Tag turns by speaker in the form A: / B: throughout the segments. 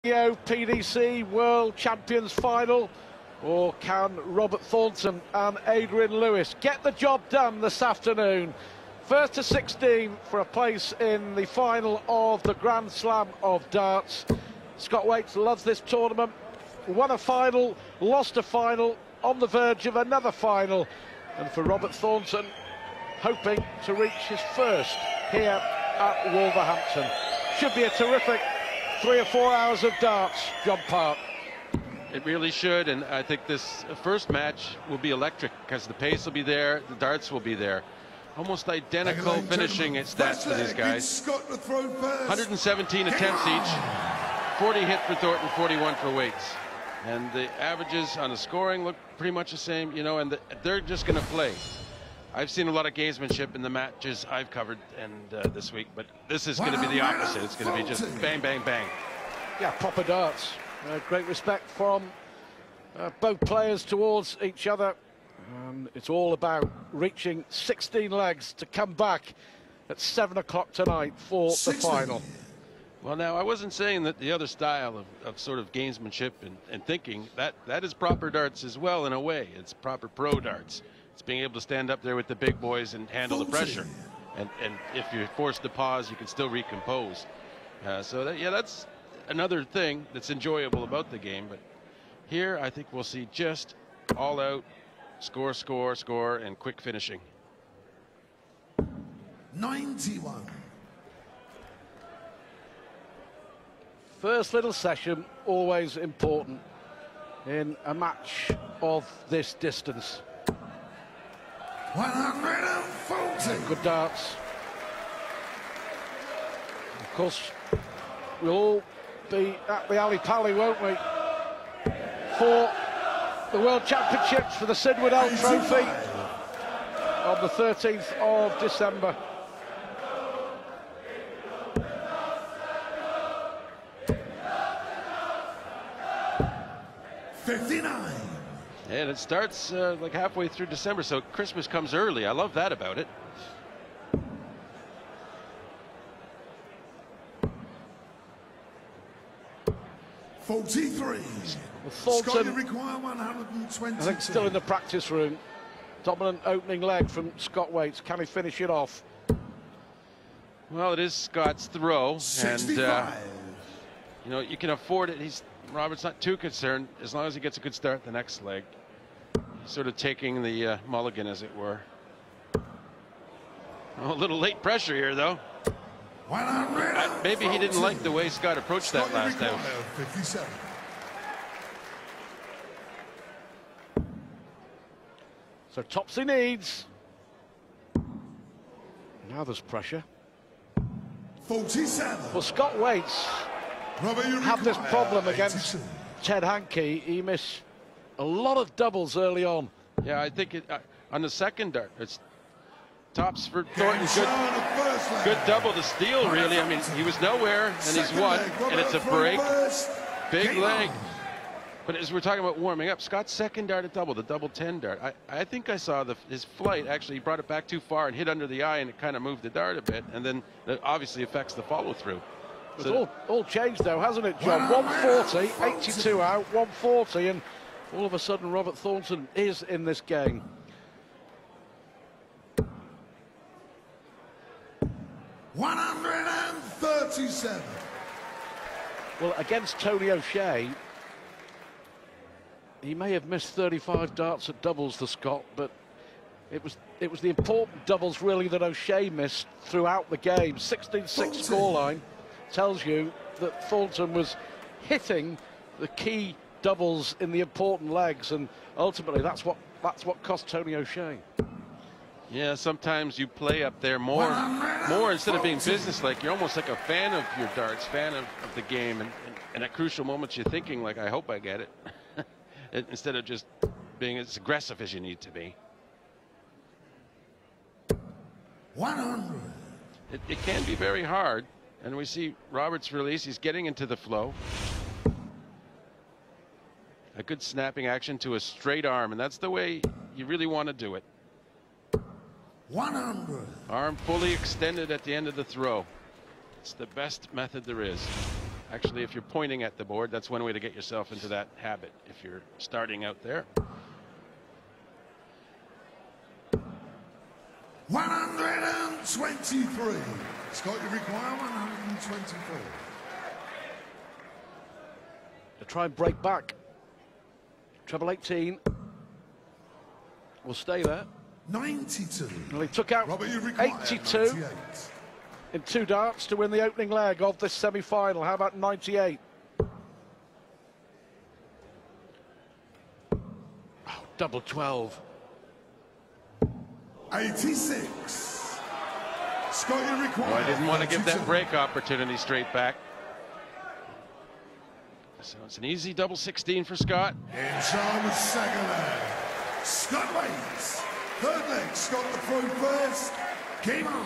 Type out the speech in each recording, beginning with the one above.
A: PDC World Champions Final, or can Robert Thornton and Adrian Lewis get the job done this afternoon? First to 16 for a place in the final of the Grand Slam of darts. Scott Waits loves this tournament, won a final, lost a final, on the verge of another final, and for Robert Thornton, hoping to reach his first here at Wolverhampton. Should be a terrific 3 or 4 hours of darts, John Park.
B: It really should, and I think this first match will be electric because the pace will be there, the darts will be there. Almost identical finishing stats for these guys. 117 attempts each, 40 hit for Thornton, 41 for Waits. And the averages on the scoring look pretty much the same, you know, and they're just going to play. I've seen a lot of gamesmanship in the matches I've covered and this week, but this is going to be the opposite. It's going to be just bang, bang, bang.
A: Yeah, proper darts. Great respect from both players towards each other. It's all about reaching 16 legs to come back at 7 o'clock tonight for the final.
B: Well, now, I wasn't saying that the other style of sort of gamesmanship and thinking, that is proper darts as well in a way. It's proper pro darts. It's being able to stand up there with the big boys and handle the pressure. And if you're forced to pause, you can still recompose. That's another thing that's enjoyable about the game. But here, I think we'll see just all out score, score, score, and quick finishing.
C: 91.
A: First little session, always important in a match of this distance.
C: 140.
A: Good darts. Of course, we'll all be at the Ali Pali, won't we? For the World Championships for the Sid Waddell Trophy on the 13th of December.
B: And it starts like halfway through December, so Christmas comes early. I love that about it.
C: Well,
A: Thornton,
C: require 120.
A: I think, still in the practice room. Dominant opening leg from Scott Waits. Can he finish it off?
B: Well, it is Scott's throw,
C: 65.
B: and you know, you can afford it. Robert's not too concerned as long as he gets a good start the next leg. Sort of taking the mulligan, as it were. Oh, a little late pressure here, though. Maybe he didn't like the way Scott approached that last out.
C: 57.
A: So Topsy needs. Now there's pressure.
C: 47.
A: Well, Scott Waits had this problem against Ted Hankey. He missed a lot of doubles early on.
B: Yeah, I think on the second dart, it's tops for Thornton. Good double to steal, really. I mean, he was nowhere, and he's won, and it's a break. Big leg. But as we're talking about warming up, Scott's second dart at double, the double 10 dart. I think I saw his flight, actually, he brought it back too far and hit under the eye, and it kind of moved the dart a bit, and then that obviously affects the follow-through.
A: It's all changed, though, hasn't it, John? 140, 82 out, 140, and all of a sudden Robert Thornton is in this game.
C: $137.
A: Well, against Tony O'Shea, he may have missed 35 darts at doubles to Scott, but it was the important doubles really that O'Shea missed throughout the game. 16-6 scoreline tells you that Thornton was hitting the key doubles in the important legs, and ultimately that's what cost Tony O'Shea.
B: Yeah, sometimes you play up there more instead of being businesslike. You're almost like a fan of your darts, fan of the game, and at crucial moments you're thinking like, I hope I get it. Instead of just being as aggressive as you need to be.
C: 100.
B: It can be very hard, and we see Robert's release. He's getting into the flow. A good snapping action to a straight arm, and that's the way you really want to do it.
C: 100.
B: Arm fully extended at the end of the throw. It's the best method there is. Actually, if you're pointing at the board, that's one way to get yourself into that habit if you're starting out there.
C: 123. Scott, you require 124.
A: To try and break back. Treble 18 will stay there.
C: 92.
A: Well, he took out
C: Robert, you require
A: 82
C: 98.
A: in 2 darts to win the opening leg of this semi-final. How about 98? Oh, double 12.
C: 86. Scott, you require.
B: Well, I didn't want to give that
C: 32.
B: break opportunity straight back. So it's an easy double 16 for Scott.
C: In charge of second leg. Scott Waits. Third leg. Scott the throw first. Game on.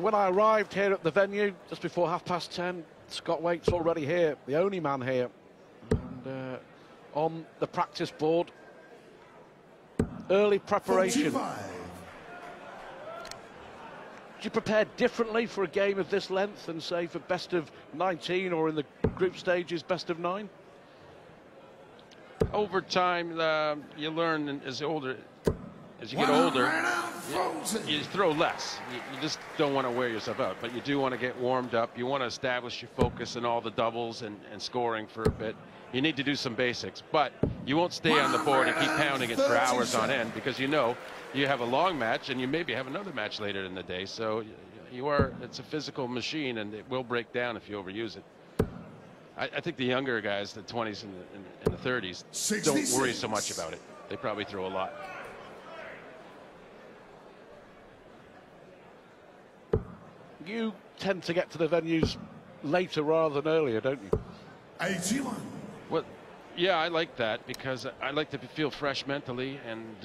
A: When I arrived here at the venue just before 10:30, Scott Waits already here, the only man here, and on the practice board. Early preparation.
C: 45.
A: Do you prepare differently for a game of this length than, say, for best of 19 or in the group stages, best of 9?
B: Over time, you learn as you get older, you throw less. You just don't want to wear yourself out, but you do want to get warmed up. You want to establish your focus in all the doubles and scoring for a bit. You need to do some basics, but you won't stay on the board and keep pounding it for hours on end, because you know you have a long match and you maybe have another match later in the day. So it's a physical machine, and it will break down if you overuse it. I think the younger guys, the 20s and the 30s,
C: 66.
B: don't worry so much about it. They probably throw a lot.
A: You tend to get to the venues later rather than earlier, don't you?
C: 81.
B: Well, yeah, I like that because I like to feel fresh mentally, and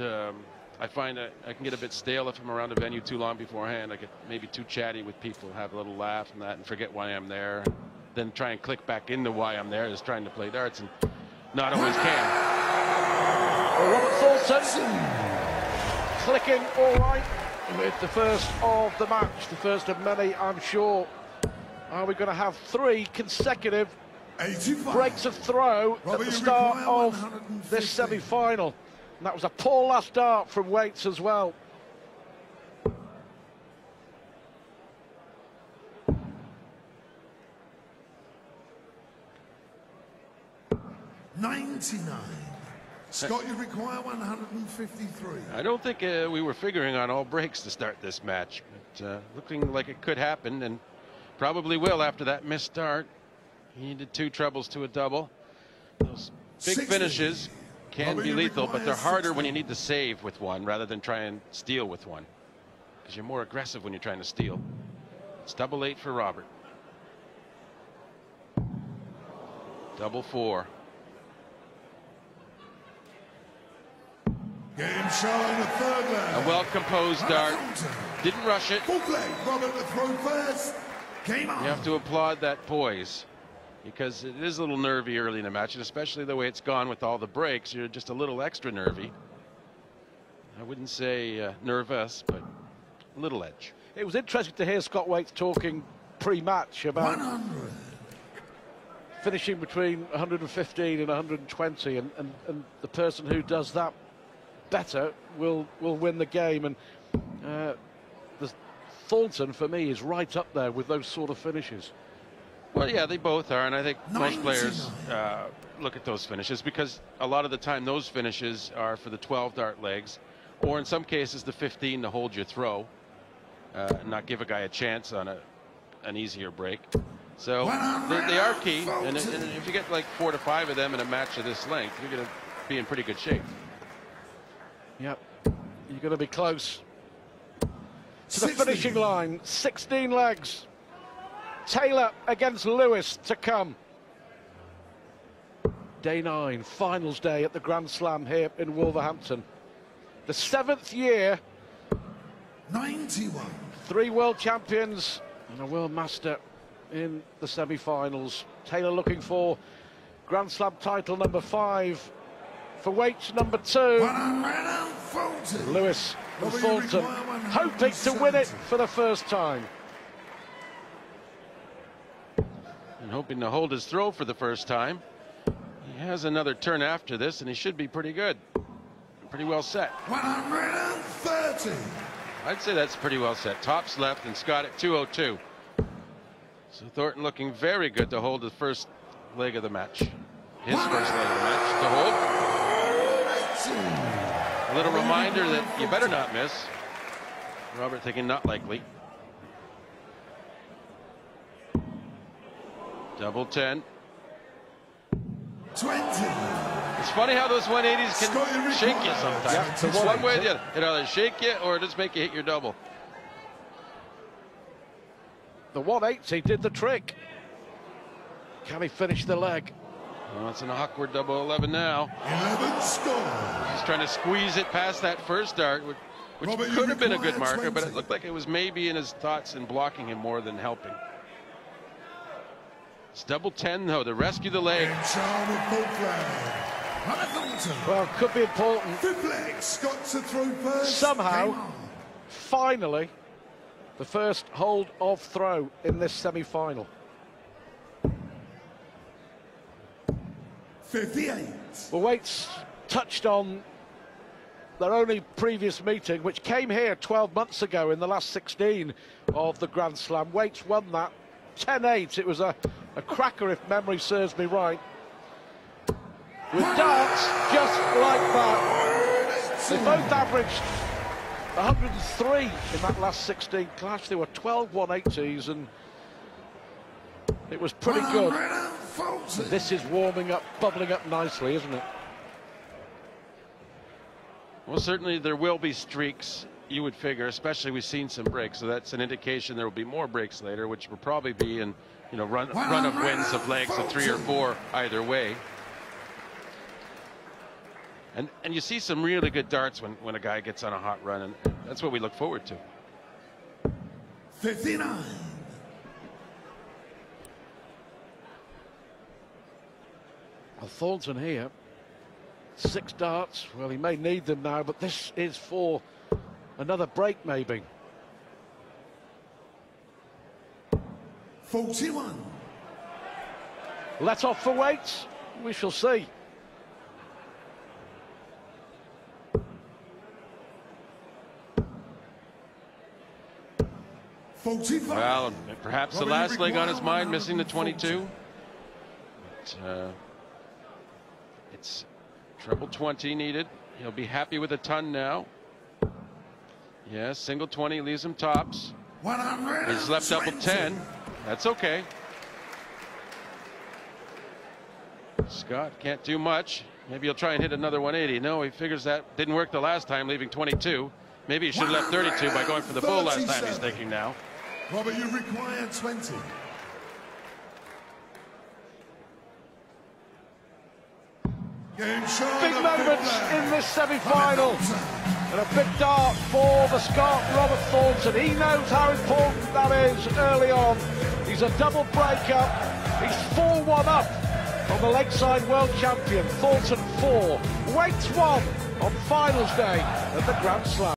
B: I find that I can get a bit stale if I'm around a venue too long beforehand. I get maybe too chatty with people, have a little laugh and that, and forget why I'm there. Then try and click back into why I'm there, is trying to play darts, and not always can.
A: Well, Robert Thornton clicking all right with the first of the match, the first of many, I'm sure. Are we going to have 3 consecutive
C: 85.
A: breaks of throw at the start of this semi-final? And that was a poor last dart from Waits as well.
C: Scott, you require 153.
B: I don't think we were figuring on all breaks to start this match, but looking like it could happen, and probably will after that missed start. He needed 2 trebles to a double. Those big
C: 60.
B: finishes can be lethal, but they're harder when you need to save with one rather than try and steal with one, because you're more aggressive when you're trying to steal. It's double 8 for Robert. Double 4.
C: Game show in the third leg.
B: A well-composed dart. Didn't rush it.
C: Fourth leg. Robert the throw first. Game on.
B: You have to applaud that poise, because it is a little nervy early in the match, and especially the way it's gone with all the breaks, you're just a little extra nervy. I wouldn't say nervous, but a little edge.
A: It was interesting to hear Scott Waits talking pre-match about
C: 100.
A: finishing between 115 and 120, and the person who does that better will win the game. And the Thornton, for me, is right up there with those sort of finishes.
B: Well, yeah, they both are, and I think most players look at those finishes, because a lot of the time those finishes are for the 12 dart legs, or in some cases the 15 to hold your throw, and not give a guy a chance on an easier break. So they are key, and if you get like 4 to 5 of them in a match of this length, you're going to be in pretty good shape.
A: Yep, you're going to be close to the finishing line. 16 legs. Taylor against Lewis to come. Day 9, finals day at the Grand Slam here in Wolverhampton. The 7th year.
C: 91.
A: 3 world champions and a world master in the semi-finals. Taylor looking for Grand Slam title number 5. For Waits, number 2. Lewis and Thornton hoping to win it for the first time.
B: and hoping to hold his throw for the first time. He has another turn after this, and he should be pretty good. Pretty well set.
C: 130.
B: I'd say that's pretty well set. Tops left and Scott at 202. So Thornton looking very good to hold the first leg of the match. His first leg of the match to hold. A little reminder that you better not miss. Robert thinking not likely. Double 10.
C: 20.
B: It's funny how those 180s can shake you sometimes.
A: Yeah,
B: it's one way or the other. It either shake you or just make you hit your double.
A: The 180 did the trick. Can he finish the leg?
B: Well, it's an awkward double 11 now.
C: 11 score.
B: He's trying to squeeze it past that first dart, which
C: Robert,
B: could have been a good
C: require
B: marker, but
C: 20.
B: it looked like it was maybe in his thoughts in blocking him more than helping. It's double 10 though to rescue the leg.
C: Charm of full flag. Thornton.
A: Well, could be important.
C: Fifth leg, Scott to throw first.
A: Somehow,
C: Game on.
A: finally, the first hold of throw in this semi-final.
C: 58.
A: Well, Waits touched on their only previous meeting, which came here 12 months ago in the last 16 of the Grand Slam. Waits won that 10-8. It was a cracker, if memory serves me right. With darts just like that. They both averaged 103 in that last 16 clash. There were 12 180s, and it was pretty good. This is warming up, bubbling up nicely, isn't it?
B: Well, certainly there will be streaks, you would figure, especially we've seen some breaks, so that's an indication there will be more breaks later, which will probably be in, you know, run of wins of legs of 3 or 4 either way. And you see some really good darts when a guy gets on a hot run, and that's what we look forward to.
C: 59.
A: Well, Thornton here, 6 darts. Well, he may need them now, but this is for another break, maybe.
C: 41.
A: Let off for Waits. We shall see.
B: Well, perhaps the last leg on his mind, missing the 22. But, it's treble 20 needed. He'll be happy with a ton now. Yes, single 20 leaves him tops. He's left double 10. That's okay. Scott can't do much. Maybe he'll try and hit another 180. No, he figures that didn't work the last time, leaving 22. Maybe he should have left 32 by going for the bull last time, he's thinking now.
C: Robert, you require 20.
A: Big moments in this semi-final. And a big dart for the Scot, Robert Thornton. He knows how important that is early on. He's a double breakup. He's 4-1 up on the Lakeside World Champion. Thornton 4. Waits 1 on finals day at the Grand Slam.